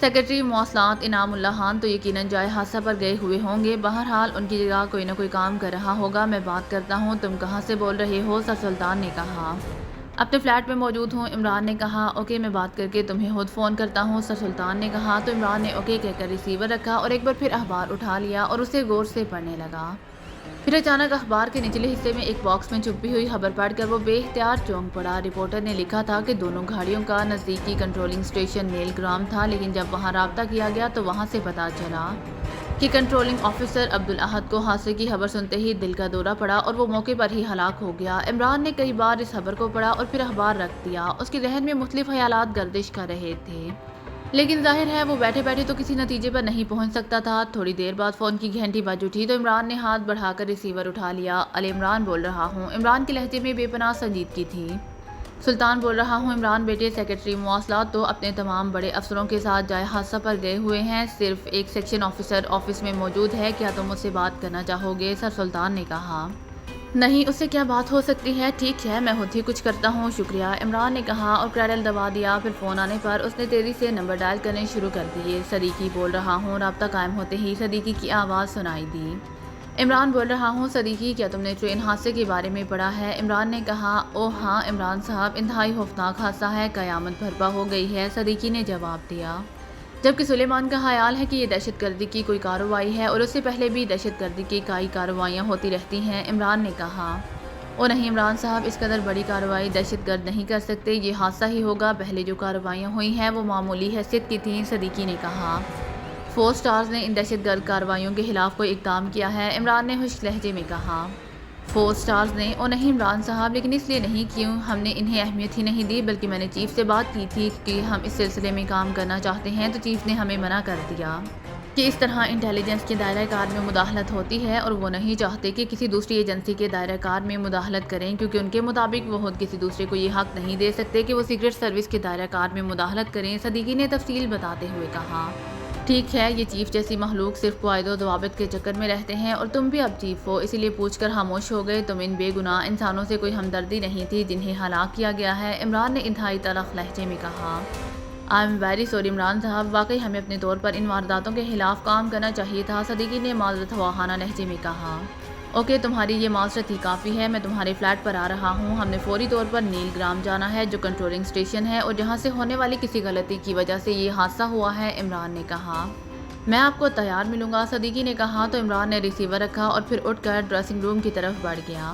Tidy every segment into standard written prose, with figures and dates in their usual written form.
Secretary مواصلات انعام اللہ خان تو یقیناً جائے حادثہ پر گئے ہوئے ہوں گے، بہرحال ان کی جگہ کوئی نہ کوئی کام کر رہا ہوگا۔ میں بات کرتا ہوں، تم کہاں سے بول رہے ہو؟ سر سلطان نے کہا۔ اپنے فلیٹ میں موجود ہوں، عمران نے کہا۔ اوکے، میں بات کر کے تمہیں خود فون کرتا ہوں، سر سلطان نے کہا۔ تو عمران نے اوکے کہہ کر ریسیور رکھا اور ایک بار پھر اخبار اٹھا لیا اور اسے غور سے پڑھنے لگا۔ پھر اچانک اخبار کے نچلے حصے میں ایک باکس میں چھپی ہوئی خبر پڑھ کر وہ بے اختیار چونک پڑا۔ رپورٹر نے لکھا تھا کہ دونوں گاڑیوں کا نزدیکی کنٹرولنگ اسٹیشن نیل گرام تھا، لیکن جب وہاں رابطہ کیا گیا تو وہاں سے پتہ چلا کہ کنٹرولنگ آفیسر عبدالاحد کو حادثے کی خبر سنتے ہی دل کا دورہ پڑا اور وہ موقع پر ہی ہلاک ہو گیا۔ عمران نے کئی بار اس خبر کو پڑھا اور پھر اخبار رکھ دیا۔ اس کے ذہن میں مختلف خیالات گردش کر رہے تھے، لیکن ظاہر ہے وہ بیٹھے بیٹھے تو کسی نتیجے پر نہیں پہنچ سکتا تھا۔ تھوڑی دیر بعد فون کی گھنٹی بج اٹھی تو عمران نے ہاتھ بڑھا کر ریسیور اٹھا لیا۔ علی عمران بول رہا ہوں، عمران کے لہجے میں بے پناہ سنجیدگی تھی۔ سلطان بول رہا ہوں، عمران بیٹے، سیکرٹری مواصلات تو اپنے تمام بڑے افسروں کے ساتھ جائے حادثہ پر گئے ہوئے ہیں، صرف ایک سیکشن آفیسر آفس میں موجود ہے، کیا تم اس سے بات کرنا چاہو گے؟ سر سلطان نے کہا۔ نہیں، اس سے کیا بات ہو سکتی ہے؟ ٹھیک ہے، میں خود ہی کچھ کرتا ہوں، شکریہ، عمران نے کہا اور کریڈل دبا دیا۔ پھر فون آنے پر اس نے تیزی سے نمبر ڈائل کرنے شروع کر دیے۔ صدیقی بول رہا ہوں۔ رابطہ قائم ہوتے ہی صدیقی کی آواز سنائی دی۔ عمران بول رہا ہوں، صدیقی، کیا تم نے ٹرین حادثے کے بارے میں پڑھا ہے؟ عمران نے کہا۔ اوہ ہاں عمران صاحب، انتہائی خوفناک حادثہ ہے، قیامت برپا ہو گئی ہے، صدیقی نے جواب دیا۔ جبکہ سلیمان کا خیال ہے کہ یہ دہشت گردی کی کوئی کارروائی ہے اور اس سے پہلے بھی دہشت گردی کی کئی کارروائیاں ہوتی رہتی ہیں، عمران نے کہا۔ او نہیں عمران صاحب، اس قدر بڑی کارروائی دہشت گرد نہیں کر سکتے، یہ حادثہ ہی ہوگا، پہلے جو کارروائیاں ہوئی ہیں وہ معمولی حیثیت کی تھیں، صدیقی نے کہا۔ 4 سٹارز نے ان دہشت گرد کارروائیوں کے خلاف کوئی اقدام کیا ہے؟ عمران نے خشک لہجے میں کہا۔ 4 سٹارز نے؟ او نہیں عمران صاحب، لیکن اس لیے نہیں، کیوں ہم نے انہیں اہمیت ہی نہیں دی، بلکہ میں نے چیف سے بات کی تھی کہ ہم اس سلسلے میں کام کرنا چاہتے ہیں، تو چیف نے ہمیں منع کر دیا کہ اس طرح انٹیلیجنس کے دائرہ کار میں مداخلت ہوتی ہے اور وہ نہیں چاہتے کہ کسی دوسری ایجنسی کے دائرہ کار میں مداخلت کریں، کیونکہ ان کے مطابق وہ خود کسی دوسرے کو یہ حق نہیں دے سکتے کہ وہ سیکرٹ سروس کے دائرہ کار میں مداخلت کریں، صدیقی نے تفصیل بتاتے ہوئے کہا۔ ٹھیک ہے، یہ چیف جیسی مخلوق صرف قواعد و ضوابط کے چکر میں رہتے ہیں اور تم بھی اب چیف ہو، اسی لیے پوچھ کر خاموش ہو گئے، تم ان بے گناہ انسانوں سے کوئی ہمدردی نہیں تھی جنہیں ہلاک کیا گیا ہے، عمران نے انتہائی تلخ لہجے میں کہا۔ I am very sorry Imran صاحب، واقعی ہمیں اپنے طور پر ان وارداتوں کے خلاف کام کرنا چاہیے تھا، صدیقی نے معذرت خواہانہ لہجے میں کہا۔ اوکے، تمہاری یہ معذرت ہی کافی ہے، میں تمہارے فلیٹ پر آ رہا ہوں، ہم نے فوری طور پر نیل گرام جانا ہے جو کنٹرولنگ اسٹیشن ہے اور جہاں سے ہونے والی کسی غلطی کی وجہ سے یہ حادثہ ہوا ہے، عمران نے کہا۔ میں آپ کو تیار ملوں گا، صدیقی نے کہا، تو عمران نے ریسیور رکھا اور پھر اٹھ کر ڈریسنگ روم کی طرف بڑھ گیا۔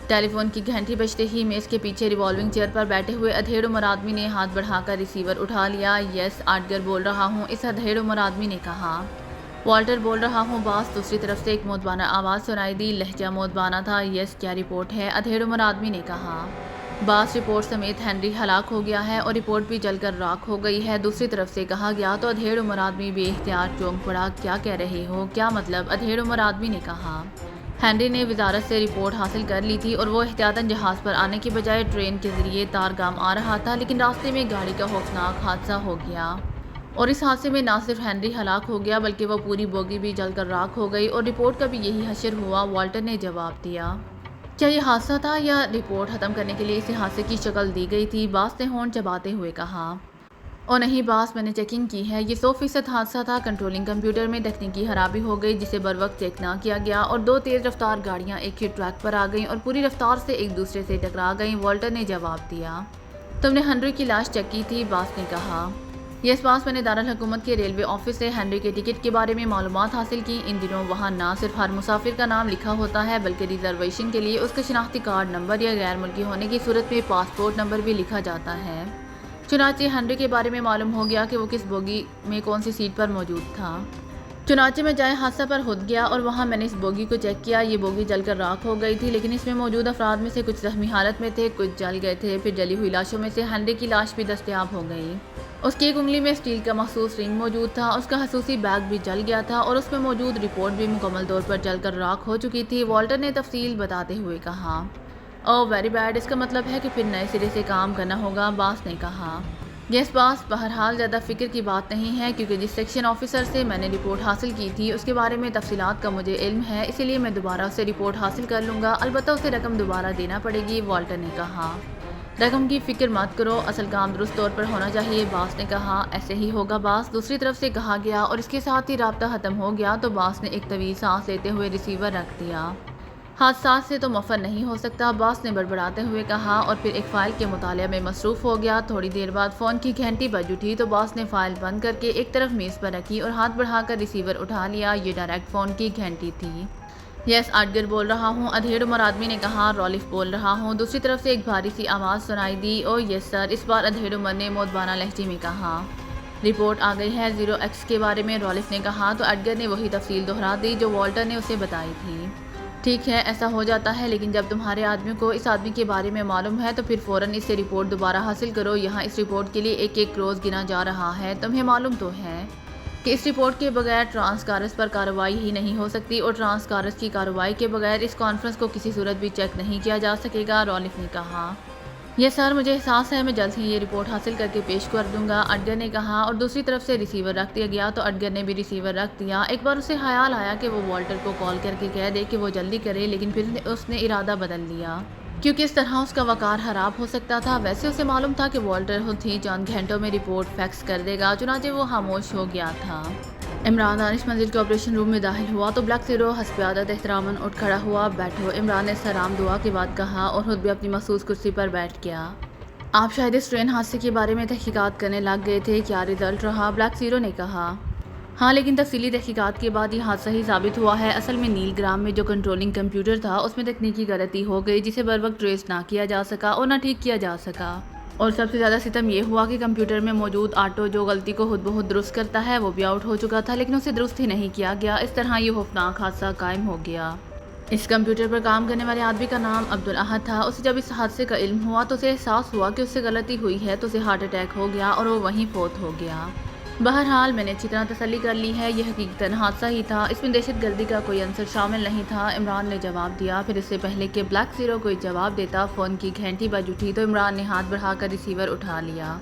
ٹیلی فون کی گھنٹی بجتے ہی میز کے پیچھے ریوالونگ چیئر پر بیٹھے ہوئے ادھیڑ عمر آدمی نے ہاتھ بڑھا کر ریسیور اٹھا لیا۔ یس آڈگر بول رہا ہوں، اس ادھیڑ عمر آدمی نے کہا۔ والٹر بول رہا ہوں باس، دوسری طرف سے ایک مودبانہ آواز سنائی دی، لہجہ مودبانہ تھا۔ یس، کیا رپورٹ ہے؟ ادھیڑ عمر آدمی نے کہا۔ باس، رپورٹ سمیت ہنری ہلاک ہو گیا ہے اور رپورٹ بھی جل کر راکھ ہو گئی ہے، دوسری طرف سے کہا گیا۔ تو ادھیڑ عمر آدمی بے اختیار چونک پڑا۔ کیا کہہ رہے ہو؟ کیا مطلب؟ ادھیڑ عمر آدمی نے کہا۔ ہنری نے وزارت سے رپورٹ حاصل کر لی تھی اور وہ احتیاطاً جہاز پر آنے کے بجائے ٹرین کے ذریعے تارگام آ رہا تھا، لیکن راستے میں گاڑی کا خوفناک حادثہ ہو گیا اور اس حادثے میں نہ صرف ہنری ہلاک ہو گیا بلکہ وہ پوری بوگی بھی جل کر راکھ ہو گئی اور رپورٹ کا بھی یہی حشر ہوا، والٹر نے جواب دیا۔ کیا یہ حادثہ تھا یا رپورٹ ختم کرنے کے لیے اسے حادثے کی شکل دی گئی تھی؟ باس نے ہونٹ چباتے ہوئے کہا۔ او نہیں باس، میں نے چیکنگ کی ہے، یہ 100% حادثہ تھا، کنٹرولنگ کمپیوٹر میں تکنیکی خرابی ہو گئی جسے بروقت چیک نہ کیا گیا اور 2 تیز رفتار گاڑیاں ایک ہی ٹریک پر آ گئیں اور پوری رفتار سے ایک دوسرے سے ٹکرا گئیں، والٹر نے جواب دیا۔ تم نے ہنری کی لاش چیک کی تھی؟ باس نے کہا۔ یس باس، میں نے دارالحکومت کے ریلوے آفس سے ہنری کے ٹکٹ کے بارے میں معلومات حاصل کی، ان دنوں وہاں نہ صرف ہر مسافر کا نام لکھا ہوتا ہے بلکہ ریزرویشن کے لیے اس کا شناختی کارڈ نمبر یا غیر ملکی ہونے کی صورت میں پاسپورٹ نمبر بھی لکھا جاتا ہے۔ چنانچہ ہنری کے بارے میں معلوم ہو گیا کہ وہ کس بوگی میں کون سی سیٹ پر موجود تھا۔ چنانچہ میں جائے حادثہ پر خود گیا اور وہاں میں نے اس بوگی کو چیک کیا، یہ بوگی جل کر راکھ ہو گئی تھی، لیکن اس میں موجود افراد میں سے کچھ زخمی حالت میں تھے، کچھ جل گئے تھے، پھر جلی ہوئی لاشوں میں سے ہنری کی لاش بھی دستیاب ہو گئی۔ اس کی ایک انگلی میں اسٹیل کا مخصوص رنگ موجود تھا، اس کا خصوصی بیگ بھی جل گیا تھا اور اس میں موجود رپورٹ بھی مکمل طور پر جل کر راکھ ہو چکی تھی، والٹر نے تفصیل بتاتے ہوئے کہا۔ اوہ ویری بیڈ، اس کا مطلب ہے کہ پھر نئے سرے سے کام کرنا ہوگا، باس نے کہا۔ یس باس، بہرحال زیادہ فکر کی بات نہیں ہے کیونکہ جس سیکشن آفیسر سے میں نے رپورٹ حاصل کی تھی اس کے بارے میں تفصیلات کا مجھے علم ہے، اسی لیے میں دوبارہ اسے رپورٹ حاصل کر لوں گا، البتہ اسے رقم دوبارہ دینا پڑے گی، والٹر نے کہا۔ رقم کی فکر مت کرو، اصل کام درست طور پر ہونا چاہیے، باس نے کہا۔ ایسے ہی ہوگا باس، دوسری طرف سے کہا گیا، اور اس کے ساتھ ہی رابطہ ختم ہو گیا تو باس نے ایک طویل سانس لیتے ہوئے ریسیور رکھ دیا۔ حادثات سے تو مفر نہیں ہو سکتا، باس نے بڑبڑاتے ہوئے کہا، اور پھر ایک فائل کے مطالعہ میں مصروف ہو گیا۔ تھوڑی دیر بعد فون کی گھنٹی بج اٹھی تو باس نے فائل بند کر کے ایک طرف میز پر رکھی اور ہاتھ بڑھا کر ریسیور اٹھا لیا۔ یہ ڈائریکٹ فون کی گھنٹی تھی۔ یس، ایڈگر بول رہا ہوں، ادھیڑ عمر آدمی نے کہا۔ رالف بول رہا ہوں، دوسری طرف سے ایک بھاری سی آواز سنائی دی۔ او یس سر، اس بار ادھیڑ عمر نے مودبانہ لہجے میں کہا۔ رپورٹ آ گئی ہے 0x کے بارے میں، رالف نے کہا تو ایڈگر نے وہی تفصیل دہرا دی جو والٹر نے اسے بتائی تھی۔ ٹھیک ہے، ایسا ہو جاتا ہے، لیکن جب تمہارے آدمی کو اس آدمی کے بارے میں معلوم ہے تو پھر فوراً اس سے رپورٹ دوبارہ حاصل کرو۔ یہاں اس رپورٹ کے لیے ایک ایک روز گنا جا رہا ہے، تمہیں معلوم تو ہے کہ اس رپورٹ کے بغیر ٹرانس کارس پر کارروائی ہی نہیں ہو سکتی، اور ٹرانس کارس کی کارروائی کے بغیر اس کانفرنس کو کسی صورت بھی چیک نہیں کیا جا سکے گا، رالف نے کہا۔ یہ سر، مجھے احساس ہے، میں جلد ہی یہ رپورٹ حاصل کر کے پیش کر دوں گا، ایڈگر نے کہا، اور دوسری طرف سے ریسیور رکھ دیا گیا تو ایڈگر نے بھی ریسیور رکھ دیا۔ ایک بار اسے خیال آیا کہ وہ والٹر کو کال کر کے کہہ دے کہ وہ جلدی کرے، لیکن پھر اس نے ارادہ بدل لیا کیونکہ اس طرح اس کا وقار خراب ہو سکتا تھا۔ ویسے اسے معلوم تھا کہ والٹر خود ہی چند گھنٹوں میں رپورٹ فیکس کر دے گا، چنانچہ وہ خاموش ہو گیا تھا۔ عمران دانش منزل کے آپریشن روم میں داخل ہوا تو بلیک زیرو حسب عادت احتراماً اٹھ کھڑا ہوا۔ بیٹھو، عمران نے سلام دعا کے بعد کہا، اور خود بھی اپنی مخصوص کرسی پر بیٹھ گیا۔ آپ شاید اس ٹرین حادثے کے بارے میں تحقیقات کرنے لگ گئے تھے، کیا رزلٹ رہا؟ بلیک زیرو نے کہا۔ ہاں، لیکن تفصیلی تحقیقات کے بعد یہ حادثہ ہی ثابت ہوا ہے۔ اصل میں نیل گرام میں جو کنٹرولنگ کمپیوٹر تھا اس میں تکنیکی غلطی ہو گئی جسے بروقت ٹریس نہ کیا جا سکا اور نہ ٹھیک کیا جا سکا، اور سب سے زیادہ ستم یہ ہوا کہ کمپیوٹر میں موجود آٹو جو غلطی کو خود بخود درست کرتا ہے وہ بھی آؤٹ ہو چکا تھا، لیکن اسے درست ہی نہیں کیا گیا۔ اس طرح یہ خوفناک حادثہ قائم ہو گیا۔ اس کمپیوٹر پر کام کرنے والے آدمی کا نام عبدالاحد تھا۔ اسے جب اس حادثے کا علم ہوا تو اسے احساس ہوا کہ اس سے غلطی ہوئی ہے تو اسے ہارٹ اٹیک ہو گیا اور وہ وہیں فوت ہو گیا۔ بہرحال میں نے اچھی طرح تسلی کر لی ہے، یہ حقیقتاً حادثہ ہی تھا، اس میں دہشت گردی کا کوئی عنصر شامل نہیں تھا، عمران نے جواب دیا۔ پھر اس سے پہلے کہ بلیک زیرو کوئی جواب دیتا، فون کی گھنٹی بج اٹھی تو عمران نے ہاتھ بڑھا کر ریسیور اٹھا لیا۔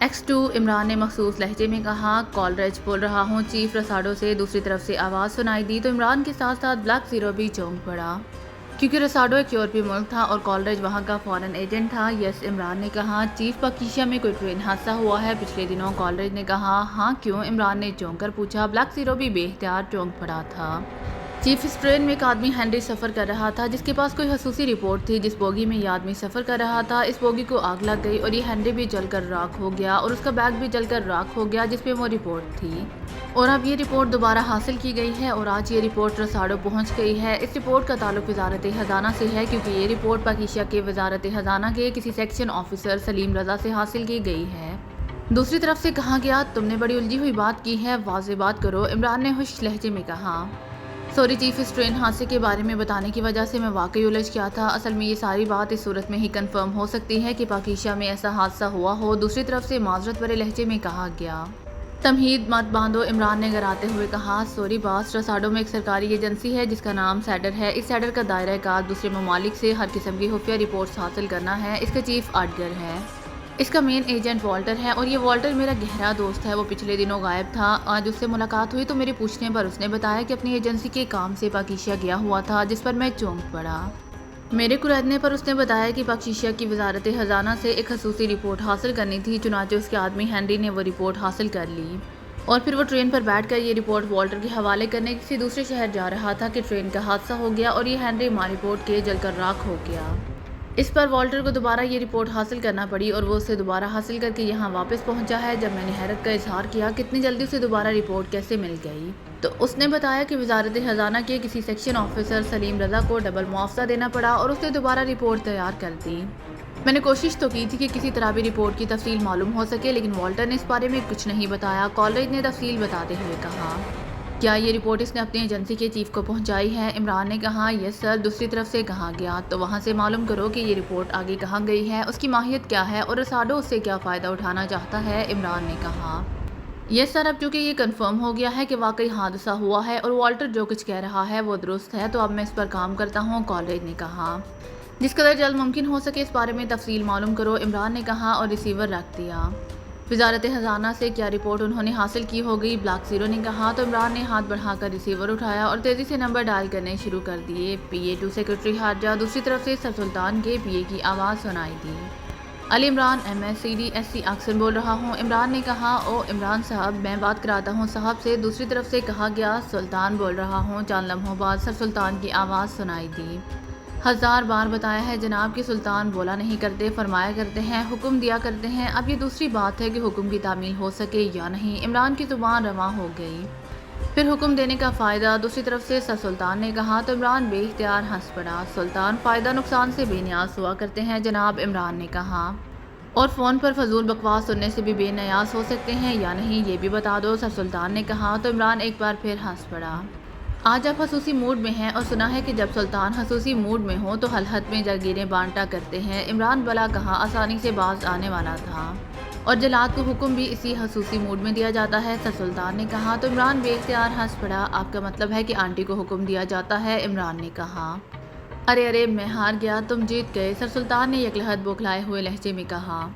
X2، عمران نے مخصوص لہجے میں کہا۔ کالرج بول رہا ہوں، چیف رساڈو سے دوسری طرف سے آواز سنائی دی تو عمران کے ساتھ ساتھ بلیک زیرو بھی چونک پڑا، کیونکہ رساڈو ایک یورپی ملک تھا اور کالرج وہاں کا فارن ایجنٹ تھا۔ یس، عمران نے کہا۔ چیف، پاکیشا میں کوئی ٹرین حادثہ ہوا ہے پچھلے دنوں؟ کالرج نے کہا۔ ہاں، کیوں؟ عمران نے چونک کر پوچھا۔ بلیک زیرو بھی بے اختیار چونک پڑا تھا۔ چیف، اس ٹرین میں ایک آدمی ہنری سفر کر رہا تھا جس کے پاس کوئی خصوصی رپورٹ تھی۔ جس بوگی میں یہ آدمی سفر کر رہا تھا اس بوگی کو آگ لگ گئی اور یہ ہنری بھی جل کر راکھ ہو گیا اور اس کا بیگ بھی جل کر راکھ ہو گیا جس پہ وہ رپورٹ تھی، اور اب یہ رپورٹ دوبارہ حاصل کی گئی ہے اور آج یہ رپورٹ رساڈو پہنچ گئی ہے۔ اس رپورٹ کا تعلق وزارت خزانہ سے ہے کیونکہ یہ رپورٹ پاکیشا کے وزارت خزانہ کے کسی سیکشن آفیسر سلیم رضا سے حاصل کی گئی ہے۔ دوسری طرف سے کہا گیا، تم نے بڑی الجھی ہوئی بات کی ہے، واضح بات کرو، عمران نے خشک لہجے میں کہا۔ سوری چیف، اس ٹرین حادثے کے بارے میں بتانے کی وجہ سے میں واقعی الجھ گیا تھا۔ اصل میں یہ ساری بات اس صورت میں ہی کنفرم ہو سکتی ہے کہ پاکیشا میں ایسا حادثہ ہوا ہو، دوسری طرف سے معذرت بھرے لہجے میں کہا گیا۔ تمہید مت باندھو، عمران نے گراتے ہوئے کہا۔ سوری باس، رساڈو میں ایک سرکاری ایجنسی ہے جس کا نام سیڈر ہے، اس سیڈر کا دائرہ کار دوسرے ممالک سے ہر قسم کی خفیہ رپورٹس حاصل کرنا ہے، اس کا چیف ایڈگر ہے، اس کا مین ایجنٹ والٹر ہے، اور یہ والٹر میرا گہرا دوست ہے، وہ پچھلے دنوں غائب تھا۔ آج اس سے ملاقات ہوئی تو میرے پوچھنے پر اس نے بتایا کہ اپنی ایجنسی کے کام سے پاکیشا گیا ہوا تھا، جس پر میں چونک پڑا۔ میرے قریدنے پر اس نے بتایا کہ پاکیشا کی وزارت خزانہ سے ایک خصوصی رپورٹ حاصل کرنی تھی، چنانچہ اس کے آدمی ہنری نے وہ رپورٹ حاصل کر لی اور پھر وہ ٹرین پر بیٹھ کر یہ رپورٹ والٹر کے حوالے کرنے کسی دوسرے شہر جا رہا تھا کہ ٹرین کا حادثہ ہو گیا اور یہ ہنری ماں رپورٹ کے جل کر راکھ ہو گیا۔ اس پر والٹر کو دوبارہ یہ رپورٹ حاصل کرنا پڑی اور وہ اسے دوبارہ حاصل کر کے یہاں واپس پہنچا ہے۔ جب میں نے حیرت کا اظہار کیا کتنی جلدی اسے دوبارہ رپورٹ کیسے مل گئی تو اس نے بتایا کہ وزارت خزانہ کے کسی سیکشن آفیسر سلیم رضا کو ڈبل معاوضہ دینا پڑا اور اس نے دوبارہ رپورٹ تیار کر دی۔ میں نے کوشش تو کی تھی کہ کسی طرح بھی رپورٹ کی تفصیل معلوم ہو سکے، لیکن والٹر نے اس بارے میں کچھ نہیں بتایا، کالرج نے تفصیل بتاتے ہوئے کہا۔ کیا یہ رپورٹ اس نے اپنی ایجنسی کے چیف کو پہنچائی ہے؟ عمران نے کہا۔ یس سر، دوسری طرف سے کہا گیا تو وہاں سے معلوم کرو کہ یہ رپورٹ آگے کہاں گئی ہے، اس کی ماہیت کیا ہے اور رساڈو اس سے کیا فائدہ اٹھانا چاہتا ہے، عمران نے کہا۔ یس سر، اب چونکہ یہ کنفرم ہو گیا ہے کہ واقعی حادثہ ہوا ہے اور والٹر جو کچھ کہہ رہا ہے وہ درست ہے تو اب میں اس پر کام کرتا ہوں، کالرج نے کہا۔ جس قدر جلد ممکن ہو سکے اس بارے میں تفصیل معلوم کرو، عمران نے کہا اور ریسیور رکھ دیا۔ وزارت خزانہ سے کیا رپورٹ انہوں نے حاصل کی ہوگی؟ بلیک زیرو نے کہا تو عمران نے ہاتھ بڑھا کر ریسیور اٹھایا اور تیزی سے نمبر ڈائل کرنے شروع کر دیے۔ PA2 سیکرٹری خارجہ، دوسری طرف سے سر سلطان کے PA کی آواز سنائی دی۔ علی عمران MSCDSC اکثر بول رہا ہوں۔ عمران نے کہا او عمران صاحب میں بات کراتا ہوں صاحب سے۔ دوسری طرف سے کہا گیا سلطان بول رہا ہوں۔ چند لمحوں بعد سر سلطان کی آواز سنائی دی۔ 1000 بار بتایا ہے جناب کہ سلطان بولا نہیں کرتے، فرمایا کرتے ہیں، حکم دیا کرتے ہیں۔ اب یہ دوسری بات ہے کہ حکم کی تعمیل ہو سکے یا نہیں۔ عمران کی زبان رواں ہو گئی۔ پھر حکم دینے کا فائدہ؟ دوسری طرف سے سر سلطان نے کہا تو عمران بے اختیار ہنس پڑا۔ سلطان فائدہ نقصان سے بے نیاز ہوا کرتے ہیں جناب، عمران نے کہا، اور فون پر فضول بکواس سننے سے بھی بے نیاز ہو سکتے ہیں یا نہیں یہ بھی بتا دو، سر سلطان نے کہا تو عمران ایک بار پھر ہنس پڑا۔ آج آپ خصوصی موڈ میں ہیں اور سنا ہے کہ جب سلطان خصوصی موڈ میں ہوں تو حلحت میں جاگیریں بانٹا کرتے ہیں۔ عمران بلا کہا آسانی سے باز آنے والا تھا، اور جلاد کو حکم بھی اسی خصوصی موڈ میں دیا جاتا ہے، سر سلطان نے کہا تو عمران بے اختیار ہنس پڑا۔ آپ کا مطلب ہے کہ آنٹی کو حکم دیا جاتا ہے، عمران نے کہا۔ ارے میں ہار گیا، تم جیت گئے، سر سلطان نے یکلحد بوکھلائے ہوئے لہجے میں کہا۔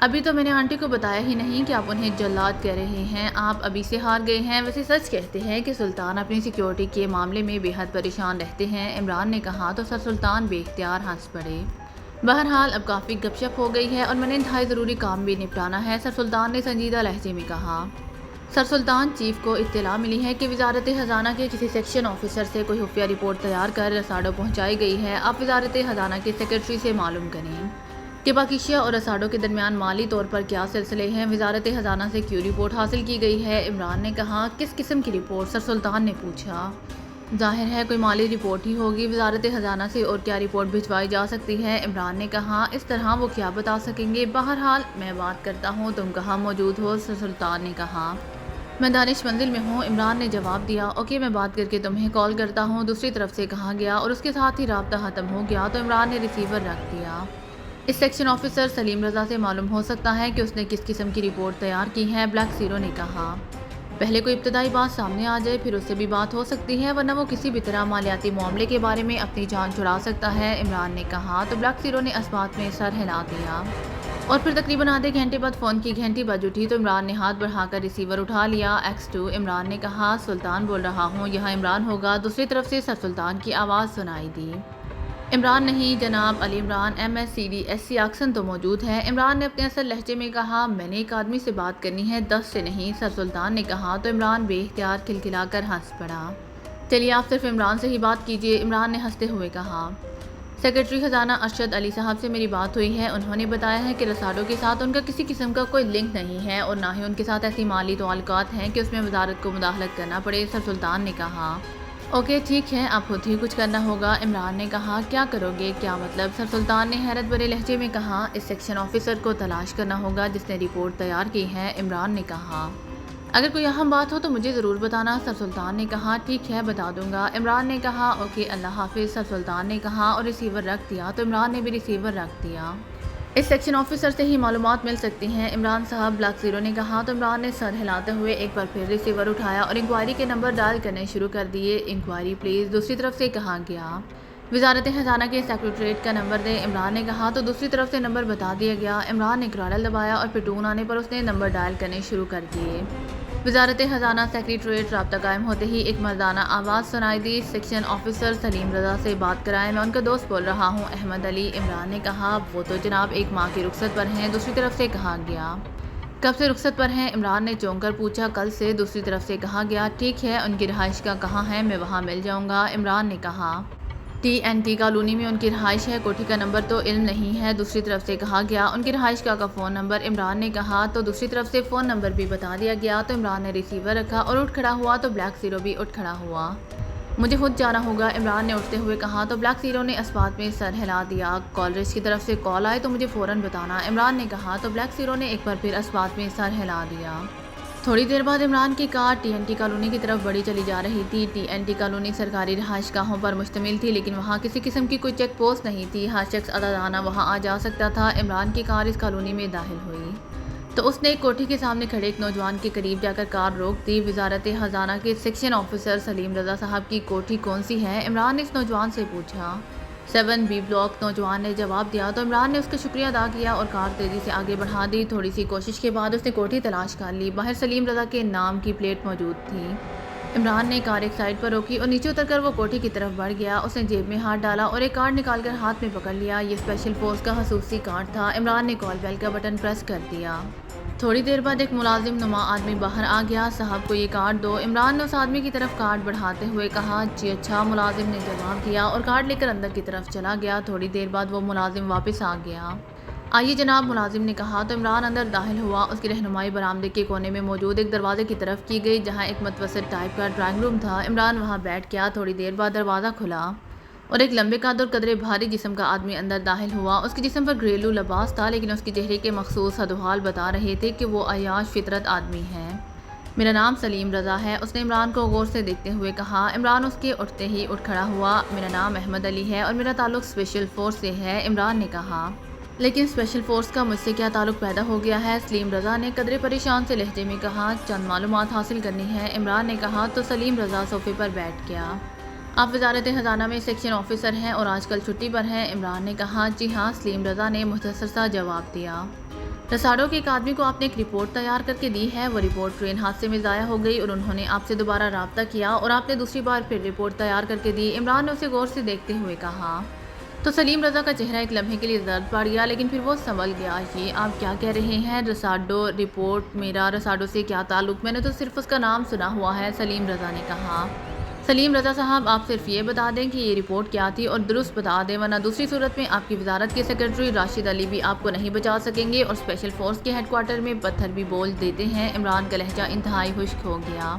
ابھی تو میں نے آنٹی کو بتایا ہی نہیں کہ آپ انہیں جلاد کہہ رہے ہیں، آپ ابھی سے ہار گئے ہیں۔ ویسے سچ کہتے ہیں کہ سلطان اپنی سیکیورٹی کے معاملے میں بے حد پریشان رہتے ہیں، عمران نے کہا تو سر سلطان بے اختیار ہنس پڑے۔ بہرحال اب کافی گپ شپ ہو گئی ہے اور میں نے انتہائی ضروری کام بھی نپٹانا ہے، سر سلطان نے سنجیدہ لہجے میں کہا۔ سر سلطان چیف کو اطلاع ملی ہے کہ وزارت خزانہ کے کسی سیکشن آفیسر سے کوئی خفیہ رپورٹ تیار کر رساڈو پہنچائی گئی ہے۔ آپ وزارت خزانہ کے سیکرٹری سے معلوم کریں کہ پاکیزیہ اور رساڈو کے درمیان مالی طور پر کیا سلسلے ہیں۔ وزارت خزانہ سے کیوں رپورٹ حاصل کی گئی ہے، عمران نے کہا۔ کس قسم کی رپورٹ، سر سلطان نے پوچھا۔ ظاہر ہے کوئی مالی رپورٹ ہی ہوگی، وزارت خزانہ سے اور کیا رپورٹ بھجوائی جا سکتی ہے، عمران نے کہا۔ اس طرح وہ کیا بتا سکیں گے، بہرحال میں بات کرتا ہوں، تم کہاں موجود ہو، سر سلطان نے کہا۔ میں دانش منزل میں ہوں، عمران نے جواب دیا۔ اوکے میں بات کر کے تمہیں کال کرتا ہوں، دوسری طرف سے کہا گیا، اور اس کے ساتھ ہی رابطہ ختم ہو گیا تو عمران نے ریسیور رکھ دیا۔ اس سیکشن آفیسر سلیم رضا سے معلوم ہو سکتا ہے کہ اس نے کس قسم کی رپورٹ تیار کی ہے، بلیک زیرو نے کہا۔ پہلے کوئی ابتدائی بات سامنے آ جائے پھر اس سے بھی بات ہو سکتی ہے، ورنہ وہ کسی بھی طرح مالیاتی معاملے کے بارے میں اپنی جان چھڑا سکتا ہے، عمران نے کہا تو بلیک زیرو نے اس بات میں سر ہلا دیا۔ اور پھر تقریباً آدھے گھنٹے بعد فون کی گھنٹی بج اٹھی تو عمران نے ہاتھ بڑھا کر ریسیور اٹھا لیا۔ X2 عمران نے کہا سلطان بول رہا ہوں، یہاں عمران ہوگا، دوسری طرف سے سر سلطان کی آواز سنائی دی۔ عمران نہیں جناب، علی عمران MSCDSC اکثر تو موجود ہے، عمران نے اپنے اصل لہجے میں کہا۔ میں نے ایک آدمی سے بات کرنی ہے، 10 سے نہیں، سر سلطان نے کہا تو عمران بے اختیار کھلکھلا کر ہنس پڑا۔ چلیے آپ صرف عمران سے ہی بات کیجیے، عمران نے ہنستے ہوئے کہا۔ سیکرٹری خزانہ ارشد علی صاحب سے میری بات ہوئی ہے، انہوں نے بتایا ہے کہ رساڈو کے ساتھ ان کا کسی قسم کا کوئی لنک نہیں ہے اور نہ ہی ان کے ساتھ ایسی مالی تعلقات ہیں کہ اس میں وزارت کو مداخلت کرنا پڑے، سر سلطان نے کہا۔ اوکے ٹھیک ہے، آپ خود ہی کچھ کرنا ہوگا، عمران نے کہا۔ کیا کرو گے، کیا مطلب، سر سلطان نے حیرت بھرے لہجے میں کہا۔ اس سیکشن آفیسر کو تلاش کرنا ہوگا جس نے رپورٹ تیار کی ہے، عمران نے کہا۔ اگر کوئی اہم بات ہو تو مجھے ضرور بتانا، سر سلطان نے کہا۔ ٹھیک ہے بتا دوں گا، عمران نے کہا۔ اوکے اللہ حافظ، سر سلطان نے کہا اور ریسیور رکھ دیا تو عمران نے بھی ریسیور رکھ دیا۔ اس سیکشن آفیسر سے ہی معلومات مل سکتی ہیں، عمران صاحب، بلیک زیرو نے کہا تو عمران نے سر ہلاتے ہوئے ایک بار پھر ریسیور اٹھایا اور انکوائری کے نمبر ڈائل کرنے شروع کر دیے۔ انکوائری پلیز، دوسری طرف سے کہا گیا۔ وزارت خزانہ کے سیکریٹریٹ کا نمبر دیں، عمران نے کہا تو دوسری طرف سے نمبر بتا دیا گیا۔ عمران نے کرالل دبایا اور پھر ٹون آنے پر اس نے نمبر ڈائل کرنے شروع کر دیے۔ وزارت خزانہ سیکریٹریٹ، رابطہ قائم ہوتے ہی ایک مردانہ آواز سنائی دی۔ سیکشن آفیسر سلیم رضا سے بات کرائیں، میں ان کا دوست بول رہا ہوں، احمد علی، عمران نے کہا۔ وہ تو جناب ایک ماہ کی رخصت پر ہیں، دوسری طرف سے کہا گیا۔ کب سے رخصت پر ہیں، عمران نے چونک کر پوچھا۔ کل سے، دوسری طرف سے کہا گیا۔ ٹھیک ہے، ان کی رہائش گاہ کہاں ہے، میں وہاں مل جاؤں گا، عمران نے کہا۔ TNT کالونی میں ان کی رہائش ہے، کوٹھی کا نمبر تو علم نہیں ہے، دوسری طرف سے کہا گیا۔ ان کی رہائش گاہ کا فون نمبر، عمران نے کہا تو دوسری طرف سے فون نمبر بھی بتا دیا گیا تو عمران نے ریسیور رکھا اور اٹھ کھڑا ہوا تو بلیک زیرو بھی اٹھ کھڑا ہوا۔ مجھے خود جانا ہوگا، عمران نے اٹھتے ہوئے کہا تو بلیک زیرو نے اس بات میں سر ہلا دیا۔ کالرس کی طرف سے کال آئے تو مجھے فوراً بتانا، عمران نے کہا تو بلیک زیرو نے ایک بار پھر اس بات میں سر ہلا دیا۔ تھوڑی دیر بعد عمران کی کار TNT کالونی کی طرف بڑھی چلی جا رہی تھی۔ TNT کالونی سرکاری رہائش گاہوں پر مشتمل تھی، لیکن وہاں کسی قسم کی کوئی چیک پوسٹ نہیں تھی، ہر شخص آزادانہ وہاں آ جا سکتا تھا۔ عمران کی کار اس کالونی میں داخل ہوئی تو اس نے ایک کوٹھی کے سامنے کھڑے ایک نوجوان کے قریب جا کر کار روک دی۔ وزارت خزانہ کے سیکشن آفیسر سلیم رضا صاحب کی کوٹھی کون سی ہے، عمران نے اس نوجوان سے پوچھا۔ 7B بلاک، نوجوان نے جواب دیا تو عمران نے اس کا شکریہ ادا کیا اور کار تیزی سے آگے بڑھا دی۔ تھوڑی سی کوشش کے بعد اس نے کوٹھی تلاش کر لی، باہر سلیم رضا کے نام کی پلیٹ موجود تھی۔ عمران نے کار ایک سائڈ پر روکی اور نیچے اتر کر وہ کوٹھی کی طرف بڑھ گیا۔ اس نے جیب میں ہاتھ ڈالا اور ایک کارڈ نکال کر ہاتھ میں پکڑ لیا۔ یہ اسپیشل فورس کا خصوصی کارڈ تھا۔ عمران نے کال بیل کا بٹن پریس کر دیا۔ تھوڑی دیر بعد ایک ملازم نما آدمی باہر آ گیا۔ صاحب کو یہ کارڈ دو۔ عمران نے اس آدمی کی طرف کارڈ بڑھاتے ہوئے کہا۔ جی اچھا، ملازم نے جواب دیا اور کارڈ لے کر اندر کی طرف چلا گیا۔ تھوڑی دیر بعد وہ ملازم واپس آ گیا۔ آئیے جناب، ملازم نے کہا تو عمران اندر داخل ہوا۔ اس کی رہنمائی برآمدے کے کونے میں موجود ایک دروازے کی طرف کی گئی جہاں ایک متوسط ٹائپ کا ڈرائنگ روم تھا۔ عمران وہاں بیٹھ گیا۔ تھوڑی دیر بعد دروازہ کھلا اور ایک لمبے قد اور قدرے بھاری جسم کا آدمی اندر داخل ہوا۔ اس کے جسم پر گھریلو لباس تھا لیکن اس کے چہرے کے مخصوص حدوحال بتا رہے تھے کہ وہ عیاش فطرت آدمی ہے۔ میرا نام سلیم رضا ہے، اس نے عمران کو غور سے دیکھتے ہوئے کہا۔ عمران اس کے اٹھتے ہی اٹھ کھڑا ہوا۔ میرا نام احمد علی ہے اور میرا تعلق اسپیشل فورس سے ہے، عمران نے کہا۔ لیکن اسپیشل فورس کا مجھ سے کیا تعلق پیدا ہو گیا ہے؟ سلیم رضا نے قدرے پریشان سے لہجے میں کہا۔ چند معلومات حاصل کرنی ہے، عمران نے کہا تو سلیم رضا صوفے پر بیٹھ گیا۔ آپ وزارت خزانہ میں سیکشن آفیسر ہیں اور آج کل چھٹی پر ہیں، عمران نے کہا۔ جی ہاں، سلیم رضا نے مختصر سا جواب دیا۔ رساڈو کے ایک آدمی کو آپ نے ایک رپورٹ تیار کر کے دی ہے، وہ رپورٹ ٹرین حادثے میں ضائع ہو گئی اور انہوں نے آپ سے دوبارہ رابطہ کیا اور آپ نے دوسری بار پھر رپورٹ تیار کر کے دی، عمران نے اسے غور سے دیکھتے ہوئے کہا۔ تو سلیم رضا کا چہرہ ایک لمحے کے لیے زرد پڑ گیا لیکن پھر وہ سنبھل گیا۔ یہ آپ کیا کہہ رہے ہیں؟ رساڈو رپورٹ؟ میرا رساڈو سے کیا تعلق؟ میں نے تو صرف اس کا نام سنا ہوا ہے، سلیم رضا نے کہا۔ سلیم رضا صاحب، آپ صرف یہ بتا دیں کہ یہ رپورٹ کیا تھی اور درست بتا دیں، ورنہ دوسری صورت میں آپ کی وزارت کے سیکرٹری راشد علی بھی آپ کو نہیں بچا سکیں گے اور اسپیشل فورس کے ہیڈ کوارٹر میں پتھر بھی بول دیتے ہیں۔ عمران کا لہجہ انتہائی خشک ہو گیا۔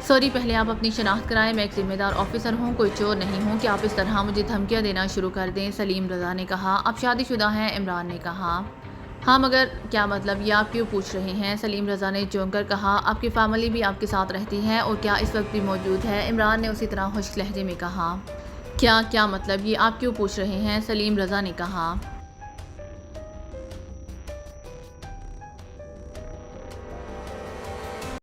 سوری، پہلے آپ اپنی شناخت کرائیں، میں ایک ذمہ دار آفیسر ہوں، کوئی چور نہیں ہوں کہ آپ اس طرح مجھے دھمکیاں دینا شروع کر دیں، سلیم رضا نے کہا۔ آپ شادی شدہ ہیں، عمران نے کہا۔ ہاں، مگر کیا مطلب؟ یہ آپ کیوں پوچھ رہے ہیں؟ سلیم رضا نے چونک کر کہا۔ آپ کی فیملی بھی آپ کے ساتھ رہتی ہے اور کیا اس وقت بھی موجود ہے؟ عمران نے اسی طرح خشک لہجے میں کہا۔ کیا مطلب؟ یہ آپ کیوں پوچھ رہے ہیں؟ سلیم رضا نے کہا۔